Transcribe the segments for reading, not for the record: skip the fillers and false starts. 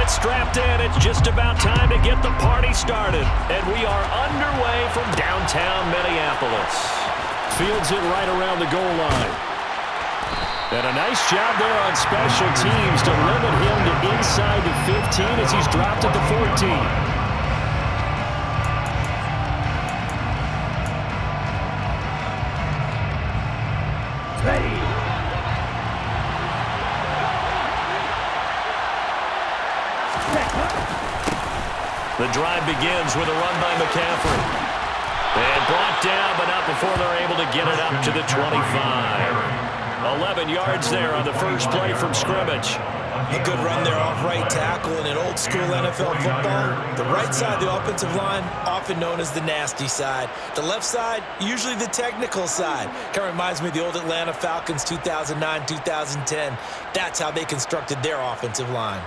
Get strapped in. It's just about time to get the party started. And we are underway from downtown Minneapolis. Fields it right around the goal line. And a nice job there on special teams to limit him to inside the 15 as he's dropped at the 14. The drive begins with a run by McCaffrey. And brought down, but not before they're able to get it up to the 25. 11 yards there on the first play from scrimmage. A good run there off right tackle in an old-school NFL football. The right side of the offensive line, often known as the nasty side. The left side, usually the technical side. Kind of reminds me of the old Atlanta Falcons 2009-2010. That's how they constructed their offensive line.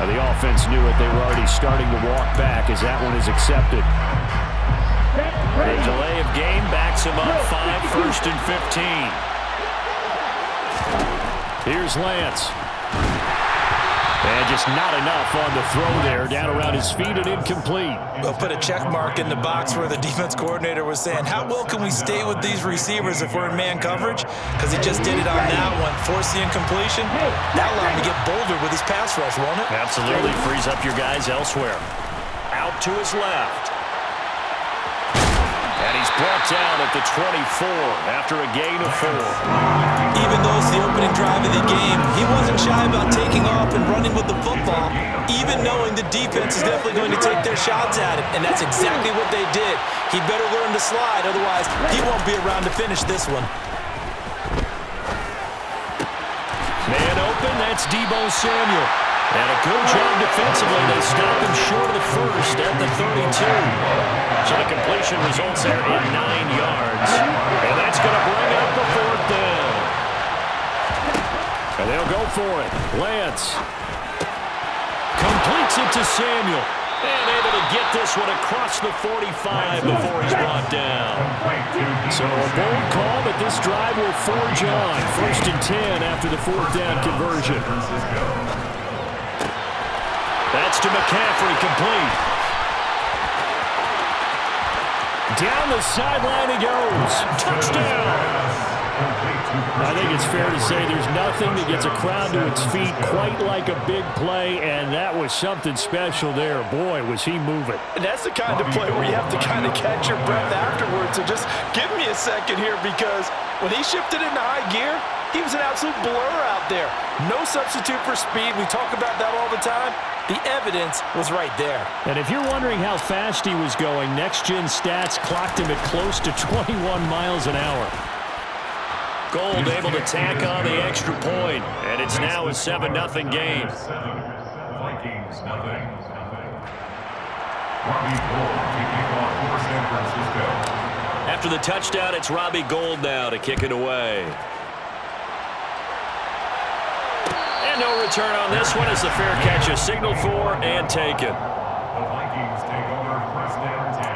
The offense knew it. They were already starting to walk back as that one is accepted. The delay of game backs him up 5, first and 15. Here's Lance. And just not enough on the throw there. Down around his feet and incomplete. We'll put a check mark in the box where the defense coordinator was saying, how well can we stay with these receivers if we're in man coverage? Because he just did it on that one. Force the incompletion. That allowed him to get bolder with his pass rush, won't it? Absolutely. Frees up your guys elsewhere. Out to his left. And he's brought down at the 24 after a gain of 4. Even though it's the opening drive of the game, he wasn't shy about taking off and running with the football, even knowing the defense is definitely going to take their shots at him, and that's exactly what they did. He better learn to slide, otherwise he won't be around to finish this one. Man open, that's Deebo Samuel. And a good job defensively. They stop him short of the first at the 32. So the completion results there in 9 yards. And that's going to bring up the 4th down. And they'll go for it. Lance completes it to Samuel. And able to get this one across the 45 before he's brought down. So a bold call, but this drive will forge on. 1st and 10 after the 4th down conversion. That's to McCaffrey, complete. Down the sideline he goes. Touchdown. I think it's fair to say there's nothing that gets a crowd to its feet quite like a big play, and that was something special there. Boy, was he moving. And that's the kind of play where you have to kind of catch your breath afterwards. So just give me a second here, because when he shifted into high gear, he was an absolute blur out there. No substitute for speed. We talk about that all the time. The evidence was right there. And if you're wondering how fast he was going, next-gen stats clocked him at close to 21 miles an hour. Gold able to tack on the extra point, and it's now a 7-0 game. Vikings nothing. Robbie Gould kicking off for San Francisco. After the touchdown, it's Robbie Gould now to kick it away. And no return on this one as the fair catch is signaled for and taken. The Vikings take over 1st and 10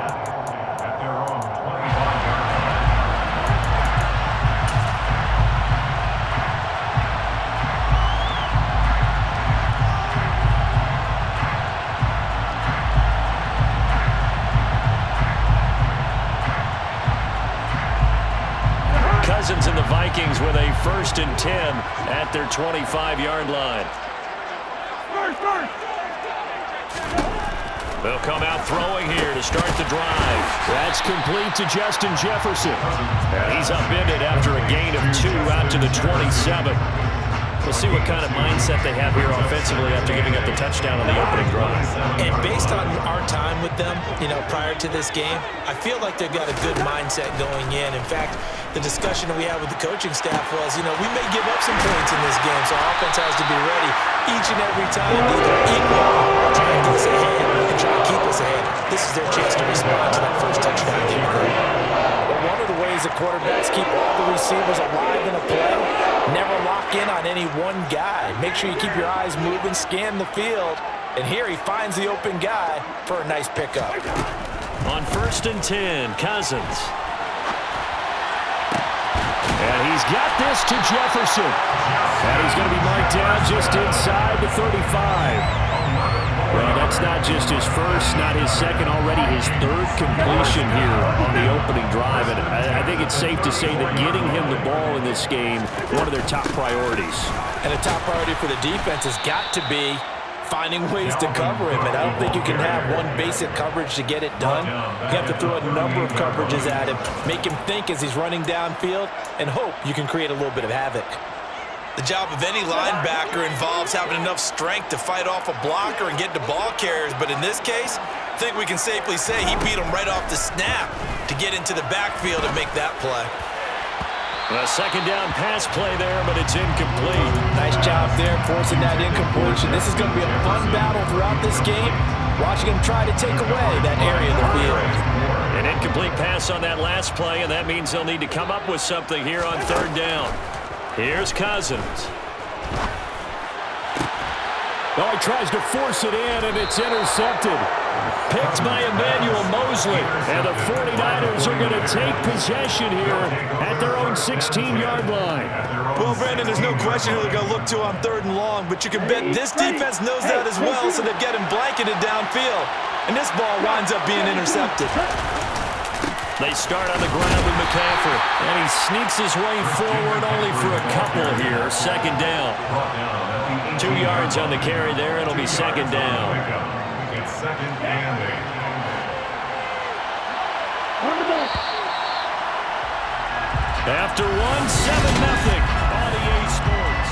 at their own 25-yard line. Cousins and the Vikings with a 1st and 10 at their 25-yard line. They'll come out throwing here to start the drive. That's complete to Justin Jefferson. And he's upended after a gain of 2 out to the 27. We'll see what kind of mindset they have here offensively after giving up the touchdown on the opening drive. And based on our time with them, prior to this game, I feel like they've got a good mindset going in. In fact, the discussion that we had with the coaching staff was, we may give up some points in this game, so our offense has to be ready each and every time. They go equal or try and get us ahead and try and keep us ahead. This is their chance to respond to that first touchdown they were. One of the ways the quarterbacks keep all the receivers alive in a play. Never lock in on any one guy. Make sure you keep your eyes moving, scan the field. And here he finds the open guy for a nice pickup. On 1st and 10, Cousins. And he's got this to Jefferson. And he's going to be marked down just inside the 35. Well, that's not just his first, not his second, already his third completion here on the opening drive. And I think it's safe to say that getting him the ball in this game, one of their top priorities. And a top priority for the defense has got to be finding ways to cover him. And I don't think you can have one basic coverage to get it done. You have to throw a number of coverages at him, make him think as he's running downfield, and hope you can create a little bit of havoc. The job of any linebacker involves having enough strength to fight off a blocker and get to ball carriers. But in this case, I think we can safely say he beat him right off the snap to get into the backfield and make that play. A second down pass play there, but it's incomplete. Nice job there forcing that incompletion. This is going to be a fun battle throughout this game. Watching him try to take away that area of the field. An incomplete pass on that last play, and that means they'll need to come up with something here on 3rd down. Here's Cousins. Oh, he tries to force it in, and it's intercepted. Picked by Emmanuel Mosley. And the 49ers are going to take possession here at their own 16-yard line. Well, Brandon, there's no question who they're going to look to on 3rd and long, but you can bet this defense knows that as well, so they're getting blanketed downfield. And this ball winds up being intercepted. They start on the ground with McCaffrey, and he sneaks his way forward only for a couple here. 2nd down. 2 yards on the carry there. It'll be 2nd down. It's 2nd and 8. After 1, 7-0 on EA Sports.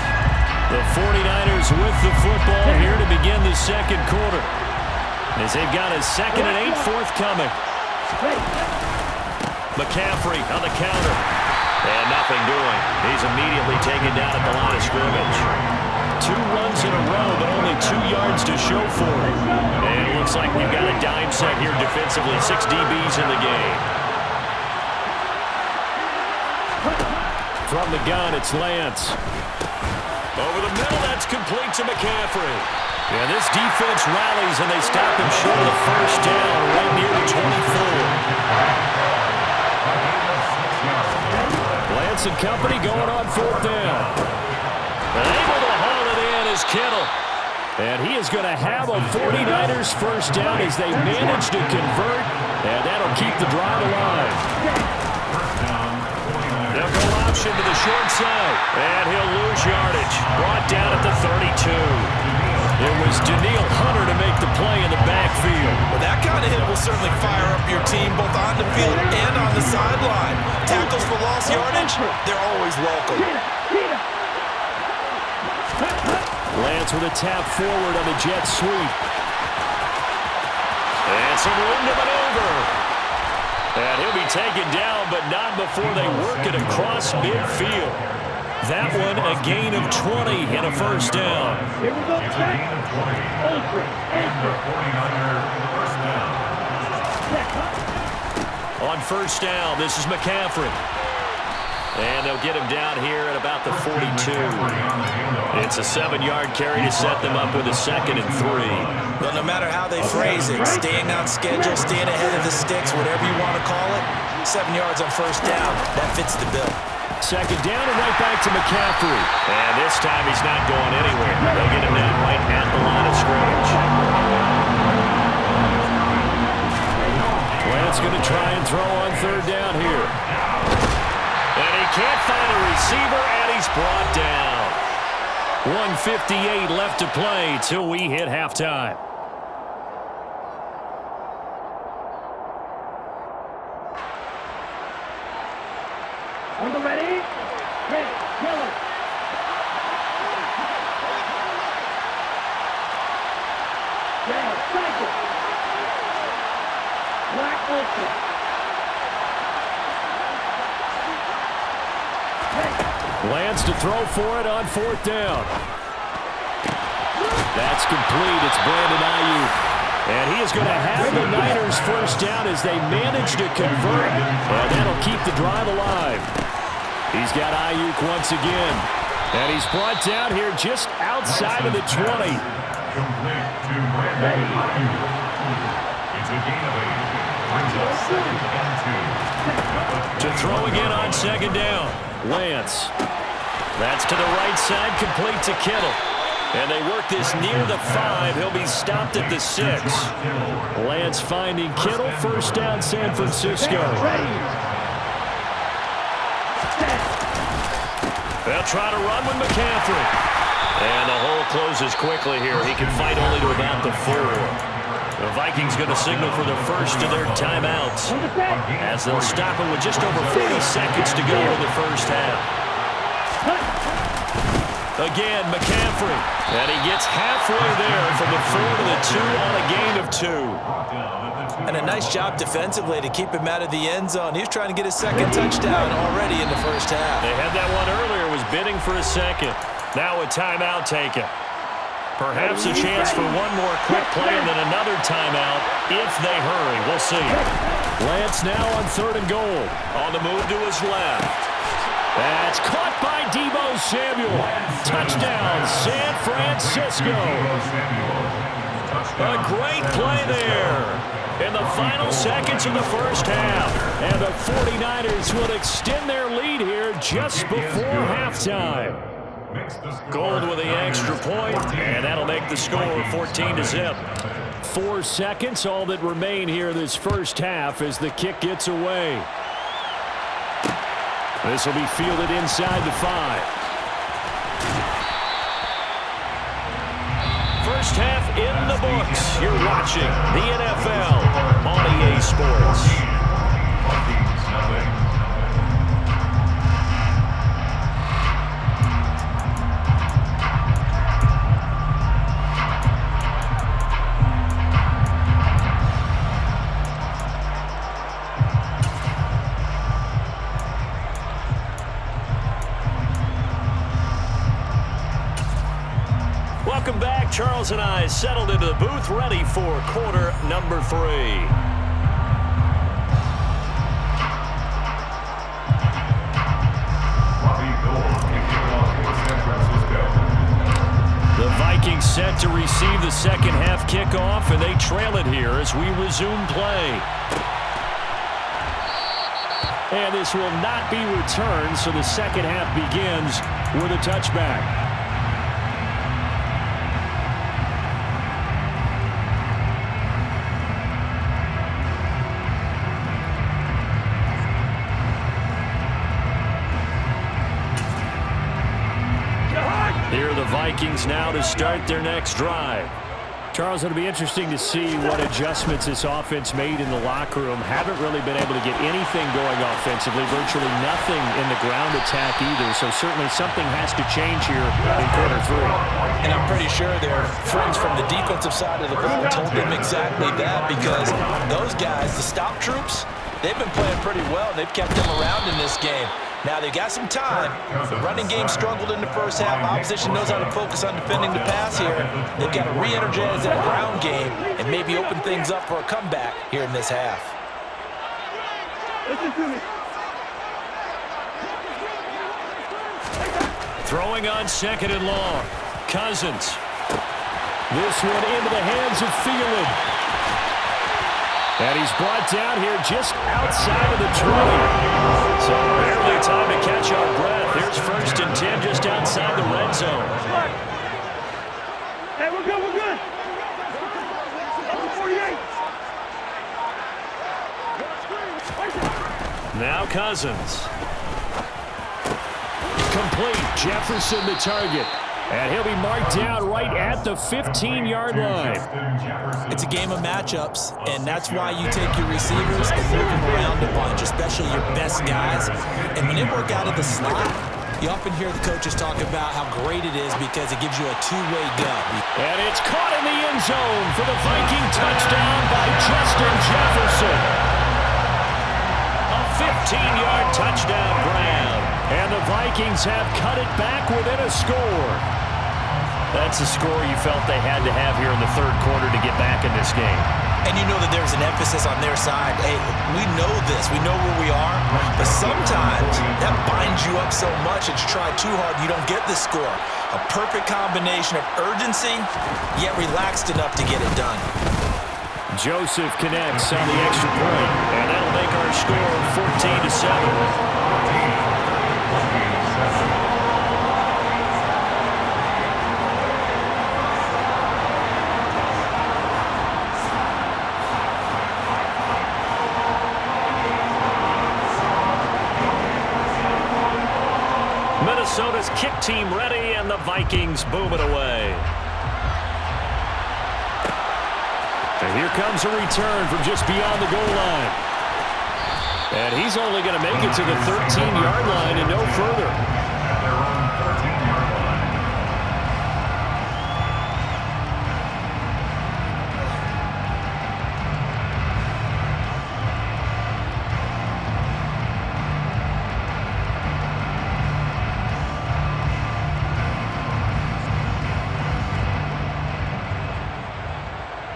The 49ers with the football here to begin the 2nd quarter. As they've got a 2nd and 8 forthcoming. McCaffrey on the counter. And nothing doing. He's immediately taken down at the line of scrimmage. 2 runs in a row, but only 2 yards to show for him. And it looks like we've got a dime set here defensively. 6 DBs in the game. From the gun, it's Lance. Over the middle, that's complete to McCaffrey. Yeah, this defense rallies, and they stop him short of the 1st down, right near the 24. Lance and company going on 4th down. And able to haul it in is Kittle. And he is going to have a 49ers 1st down as they manage to convert, and that'll keep the drive alive. They'll go option to the short side, and he'll lose yardage. Brought down at the 32. It was Daniil Hunter to make the play in the backfield. Well, that kind of hit will certainly fire up your team both on the field and on the sideline. Tackles for lost yardage, they're always welcome. Lance with a tap forward on the jet sweep. And some room to maneuver. And he'll be taken down, but not before they work it across midfield. That one a gain of 20 and a 1st down. Here we go, gain of 20. Number 49er, 1st down. On 1st down, this is McCaffrey. And they'll get him down here at about the 42. It's a 7-yard carry to set them up with a 2nd and 3. Well, no matter how they phrase it, staying on schedule, staying ahead of the sticks, whatever you want to call it, 7 yards on 1st down, that fits the bill. 2nd down and right back to McCaffrey. And this time he's not going anywhere. They'll get him down right at the line of scrimmage. Lance going to try and throw on 3rd down here. And he can't find a receiver, and he's brought down. 1:58 left to play till we hit halftime. On the ready? Red, yellow. Red, cycle. Black, ultra. Lance to throw for it on 4th down. That's complete. It's Brandon Ayuk. And he is going to have the Niners first down as they manage to convert. And that'll keep the drive alive. He's got Ayuk once again. And he's brought down here just outside of the 20. Complete to Brandon Ayuk. It's a gain of 8. Brings up 2nd and 2. To throw again on 2nd down. Lance. That's to the right side, complete to Kittle. And they work this near the 5. He'll be stopped at the 6. Lance finding Kittle. First down, San Francisco. They'll try to run with McCaffrey. And the hole closes quickly here. He can fight only to about the 4. The Vikings going to signal for the first of their timeouts as they'll stop him with just over 40 seconds to go in the first half. Again, McCaffrey. And he gets halfway there from the 4 to the 2 on a gain of 2. And a nice job defensively to keep him out of the end zone. He was trying to get his 2nd touchdown already in the first half. They had that one earlier, was bidding for a 2nd. Now a timeout taken. Perhaps a chance for one more quick play and then another timeout if they hurry. We'll see. Lance now on 3rd and goal. On the move to his left. That's caught by Deebo Samuel. Touchdown, San Francisco. A great play there in the final seconds of the first half. And the 49ers will extend their lead here just before halftime. Gold with the extra point, and that'll make the score 14-0. 4 seconds, all that remain here this first half as the kick gets away. This will be fielded inside the 5. First half in the books. You're watching the NFL on EA Sports. Welcome back. Charles and I settled into the booth, ready for quarter number 3. The Vikings set to receive the second half kickoff, and they trail it here as we resume play. And this will not be returned, so the second half begins with a touchback. Here are the Vikings now to start their next drive. Charles, it'll be interesting to see what adjustments this offense made in the locker room. Haven't really been able to get anything going offensively, virtually nothing in the ground attack either, so certainly something has to change here in quarter 3. And I'm pretty sure their friends from the defensive side of the ball told them exactly that, because those guys, the stop troops, they've been playing pretty well. They've kept them around in this game. Now, they've got some time. The running game struggled in the first half. Opposition knows how to focus on defending the pass here. They've got to re-energize that ground game and maybe open things up for a comeback here in this half. Throwing on 2nd and long. Cousins. This one into the hands of Thielen. And he's brought down here just outside of the 20. So barely time to catch our breath. Here's 1st and 10 just outside the red zone. Hey, we're good, we're good. 48. Now Cousins. Complete. Jefferson the target. And he'll be marked down right at the 15-yard line. It's a game of matchups, and that's why you take your receivers and move them around a bunch, especially your best guys. And when they work out of the slot, you often hear the coaches talk about how great it is because it gives you a two-way go. And it's caught in the end zone for the Viking touchdown by Justin Jefferson. A 15-yard touchdown grab. And the Vikings have cut it back within a score. That's the score you felt they had to have here in the third quarter to get back in this game. And you know that there's an emphasis on their side. Hey, we know this. We know where we are. But sometimes that binds you up so much that you try too hard, you don't get the score. A perfect combination of urgency, yet relaxed enough to get it done. Joseph connects on the extra point, and that'll make our score 14-7. Minnesota's kick team ready, and the Vikings boom it away. And here comes a return from just beyond the goal line. And he's only going to make it to the 13-yard line and no further. At their own 13-yard line.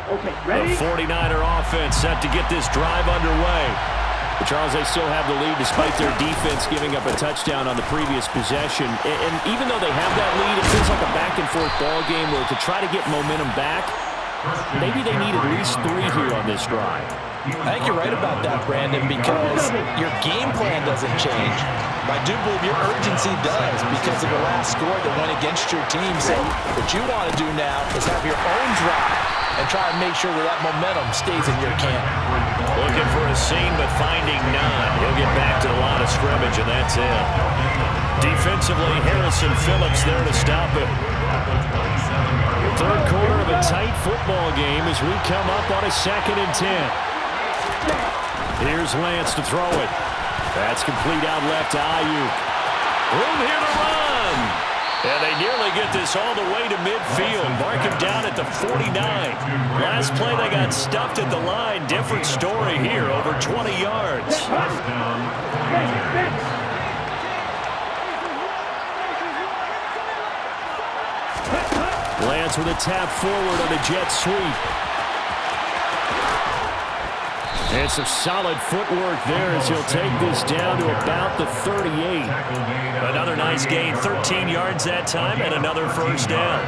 Okay, ready? The 49er offense set to get this drive underway. But Charles, they still have the lead despite their defense giving up a touchdown on the previous possession. And even though they have that lead, it feels like a back-and-forth ball game where to try to get momentum back, maybe they need at least 3 here on this drive. I think you're right about that, Brandon, because your game plan doesn't change. I do believe your urgency does because of the last score that went against your team. So what you want to do now is have your own drive and try and make sure that momentum stays in your camp. Looking for a seam, but finding none. He'll get back to the line of scrimmage, and that's it. Defensively, Harrison Phillips there to stop it. Third quarter of a tight football game as we come up on a 2nd and 10. Here's Lance to throw it. That's complete out left to Ayuk. Room here to run. And they nearly get this all the way to midfield. Mark him down at the 49. Last play they got stuffed at the line. Different story here, over 20 yards. Lance with a tap forward on a jet sweep. And some solid footwork there as he'll take this down to about the 38. Another nice gain, 13 yards that time, and another first down.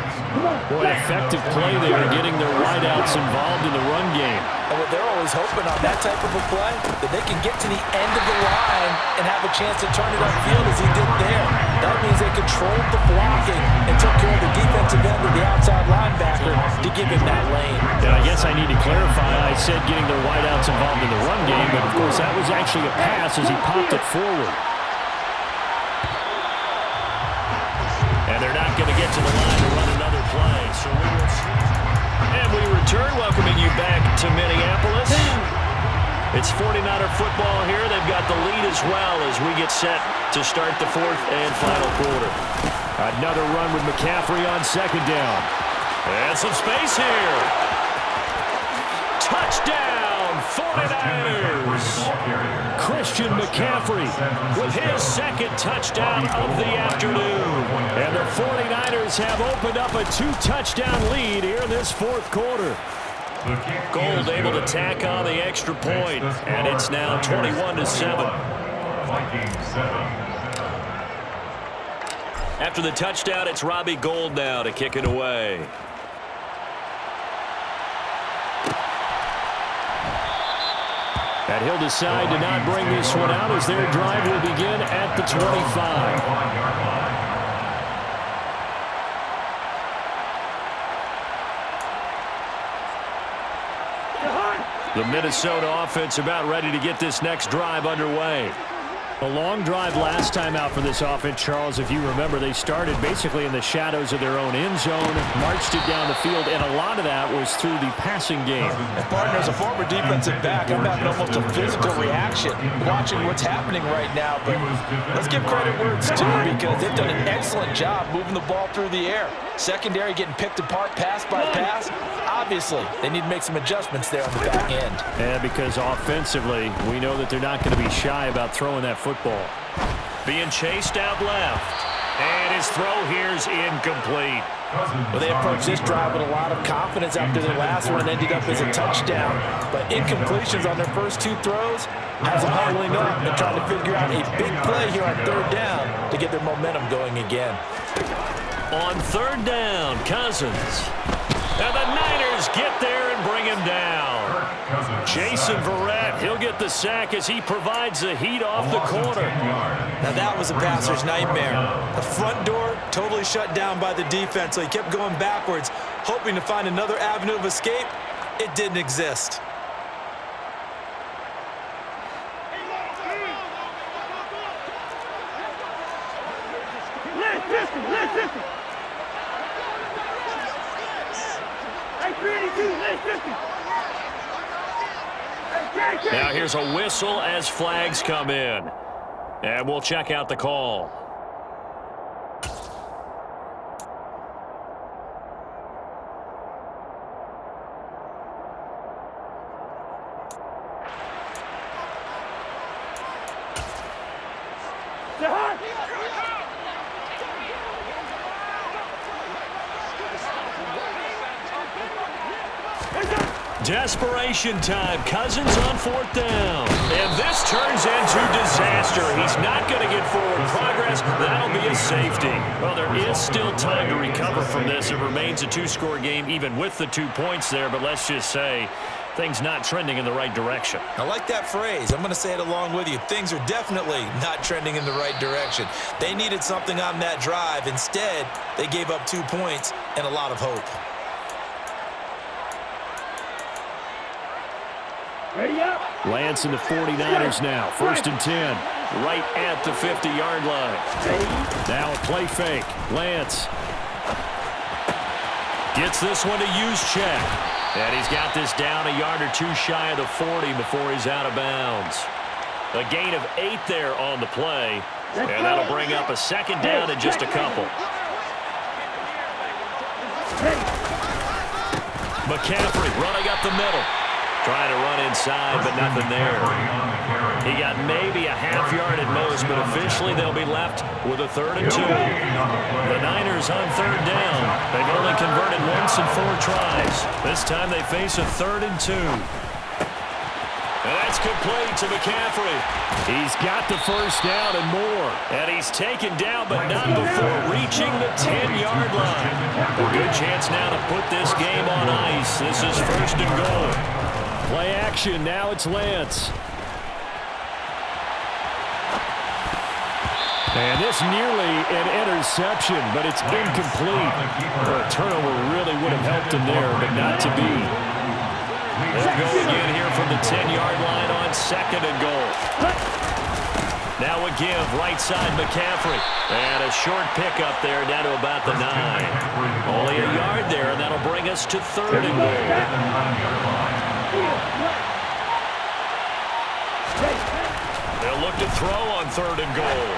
Boy, effective play there, getting their wideouts involved in the run game. And what they're always hoping on that type of a play, that they can get to the end of the line and have a chance to turn it upfield as he did there. That means they controlled the blocking and took care of the defensive end of the outside linebacker to give him that lane. And I guess I need to clarify, I said getting their wideouts involved in the run game, but of course that was actually a pass as he popped it forward. And they're not going to get to the line to run another play, so we will see. And we return, welcoming you back to Minneapolis. It's 49er football here. They've got the lead as well as we get set to start the 4th and final quarter. Another run with McCaffrey on 2nd down. And some space here. Touchdown, 49ers. Christian McCaffrey with his 2nd touchdown of the afternoon. And the 49ers have opened up a 2-touchdown lead here in this 4th quarter. Gold able to tack on the extra point, and it's now 21-7. After the touchdown, it's Robbie Gould now to kick it away. And he'll decide to not bring this one out as their drive will begin at the 25. The Minnesota offense about ready to get this next drive underway. A long drive last time out for this offense, Charles. If you remember, they started basically in the shadows of their own end zone, marched it down the field, and a lot of that was through the passing game. And partner, as a former defensive back, I'm having almost a physical reaction watching what's happening right now. But let's give credit where it's due because they've done an excellent job moving the ball through the air. Secondary getting picked apart pass by pass. Obviously, they need to make some adjustments there on the back end. And because offensively, we know that they're not going to be shy about throwing that football. Being chased out left. And his throw here's incomplete. Well, they approached this drive with a lot of confidence after their last one and ended up as a touchdown. But incompletions on their first two throws has them huddling up and trying to figure out a big play here on third down to get their momentum going again. On third down, Cousins. And the Niners get there and bring him down. Jason Verrett, he'll get the sack as he provides the heat off the corner. Now that was a passer's nightmare. The front door totally shut down by the defense, so he kept going backwards, hoping to find another avenue of escape. It didn't exist. Now here's a whistle as flags come in. And we'll check out the call. Desperation time. Cousins on fourth down. And this turns into disaster. He's not going to get forward progress. That'll be a safety. Well, there is still time to recover from this. It remains a two-score game even with the 2 points there. But let's just say things not trending in the right direction. I like that phrase. I'm going to say it along with you. Things are definitely not trending in the right direction. They needed something on that drive. Instead, they gave up 2 points and a lot of hope. Ready up. Lance and the 49ers now. 1st and 10. Right at the 50-yard line. Now a play fake. Lance gets this one to use check. And he's got this down a yard or two shy of the 40 before he's out of bounds. A gain of 8 there on the play. And that'll bring up a second down in just a couple. McCaffrey running up the middle. Trying to run inside, but nothing there. He got maybe a half yard at most, but officially they'll be left with a 3rd and 2. The Niners on third down. They've only converted once in 4 tries. This time they face a 3rd and 2. And that's complete to McCaffrey. He's got the first down and more. And he's taken down, but not before reaching the 10-yard line. A good chance now to put this game on ice. This is 1st and goal. Play action. Now it's Lance. And this nearly an interception, but it's incomplete. A turnover really would have helped him there, but not to be. They'll go again here from the 10-yard line on 2nd and goal. Now a give, right side McCaffrey. And a short pickup there down to about the 9. Only a yard there, and that'll bring us to 3rd and goal. They'll look to throw on 3rd and goal.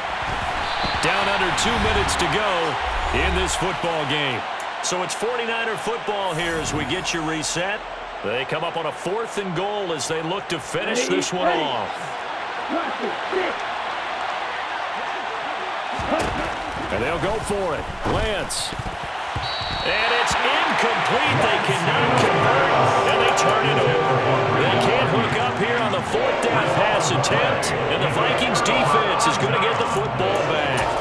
Down under 2 minutes to go in this football game. So it's 49er football here as we get you reset. They come up on a 4th and goal as they look to finish this one off. And they'll go for it. Lance. And it's incomplete. They cannot convert, and they turn it over. They can't hook up here on the 4th down pass attempt, and the Vikings defense is going to get the football back.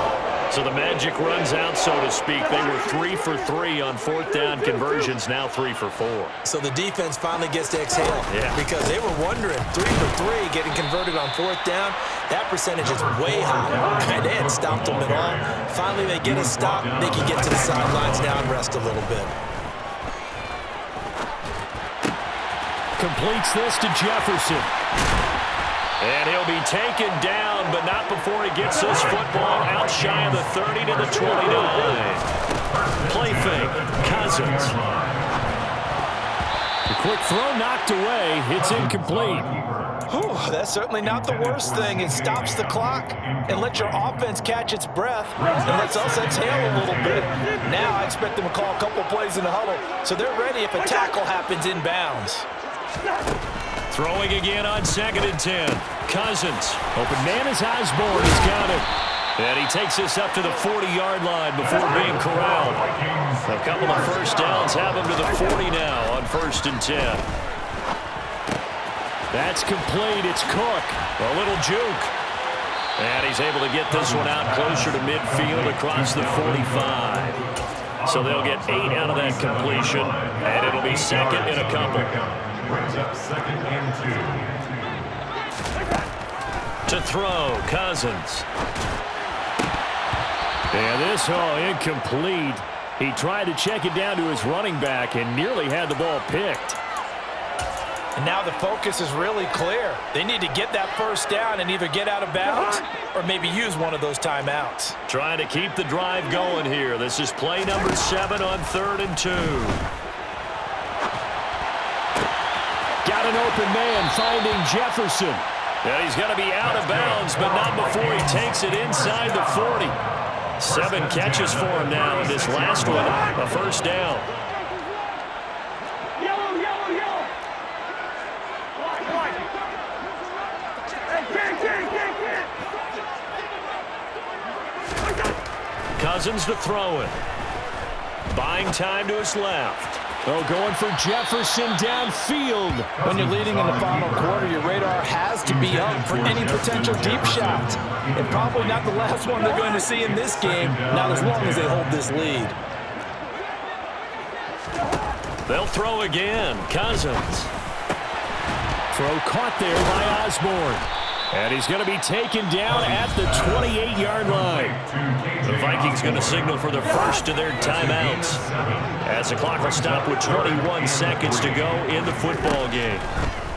So the magic runs out, so to speak. They were 3 for 3 on 4th down conversions, now 3 for 4. So the defense finally gets to exhale because they were wondering, 3 for 3 getting converted on 4th down. That percentage is way high, and they hadn't stopped them at all. Finally, they get a stop. They can get to the sidelines now and rest a little bit. Completes this to Jefferson. And he'll be taken down, but not before he gets this football out shy of the 30 to the 29. Play fake, Cousins. The quick throw knocked away. It's incomplete. Whew, that's certainly not the worst thing. It stops the clock and lets your offense catch its breath and lets us exhale a little bit. Now I expect them to call a couple plays in the huddle, so they're ready if a tackle happens inbounds. Throwing again on 2nd and 10. Cousins. Open man as Osborne has got it. And he takes this up to the 40-yard line before being corralled. A couple of first downs have him to the 40 now on 1st and 10. That's complete. It's Cook. A little juke. And he's able to get this one out closer to midfield across the 45. So they'll get 8 out of that completion, and it'll be second in a couple. Brings up 2nd and 2. To throw, Cousins. And this, incomplete. He tried to check it down to his running back and nearly had the ball picked. And now the focus is really clear. They need to get that first down and either get out of bounds or maybe use one of those timeouts. Trying to keep the drive going here. This is play number 7 on 3rd and 2. Got an open man finding Jefferson. And he's going to be out of bounds, but not before he takes it inside the 40. 7 catches for him now in this last one, a first down. Cousins to throw it. Buying time to his left. Oh, going for Jefferson downfield. When you're leading in the final quarter, your radar has to be up for any potential deep shots. And probably not the last one they're going to see in this game, not as long as they hold this lead. They'll throw again. Cousins. Throw caught there by Osborne. And he's going to be taken down at the 28-yard line. The Vikings going to signal for the first of their timeouts as the clock will stop with 21 seconds to go in the football game.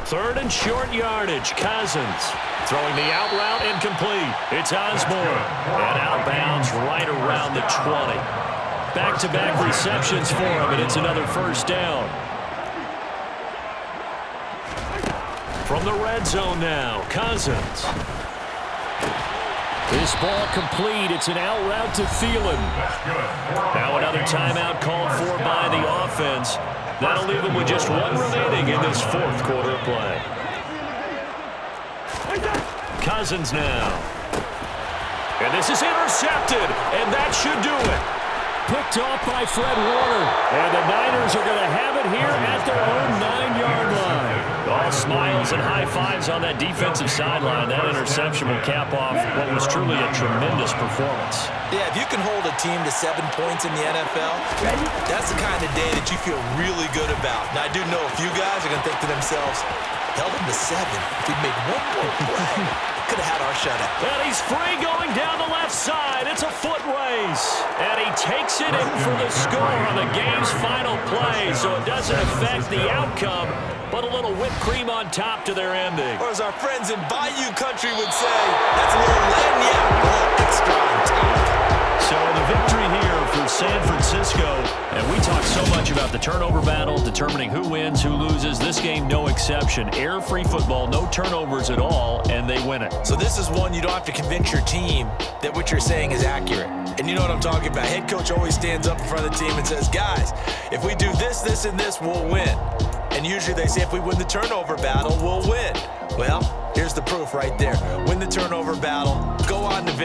3rd and short yardage. Cousins throwing the out route incomplete. It's Osborne. And out of bounds right around the 20. Back-to-back receptions for him, and it's another first down. From the red zone now, Cousins. This ball complete. It's an out route to Thielen. Now another timeout called for by the offense. That'll leave them with just 1 remaining in this 4th quarter of play. Cousins now. And this is intercepted, and that should do it. Picked off by Fred Warner. And the Niners are going to have it here at their own 9-yard line. All smiles and high fives on that defensive sideline. That interception will cap off what was truly a tremendous performance. Yeah, if you can hold a team to 7 points in the NFL, that's the kind of day that you feel really good about. Now, I do know a few guys are going to think to themselves, held him to 7. If he'd made 1 more play, could have had our shutout. And he's free going down the left side. It's a foot race. And he takes it in for the score on the game's final play, so it doesn't affect the outcome, but a little whipped cream on top to their ending. Or as our friends in Bayou Country would say, that's a little lagniappe, a little extra on top. So the victory here for San Francisco, and we talk so much about the turnover battle, determining who wins, who loses. This game, no exception. Error-free football, no turnovers at all, and they win it. So this is one you don't have to convince your team that what you're saying is accurate. And you know what I'm talking about. Head coach always stands up in front of the team and says, guys, if we do this, this, and this, we'll win. And usually they say if we win the turnover battle, we'll win. Well, here's the proof right there. Win the turnover battle, go on to victory.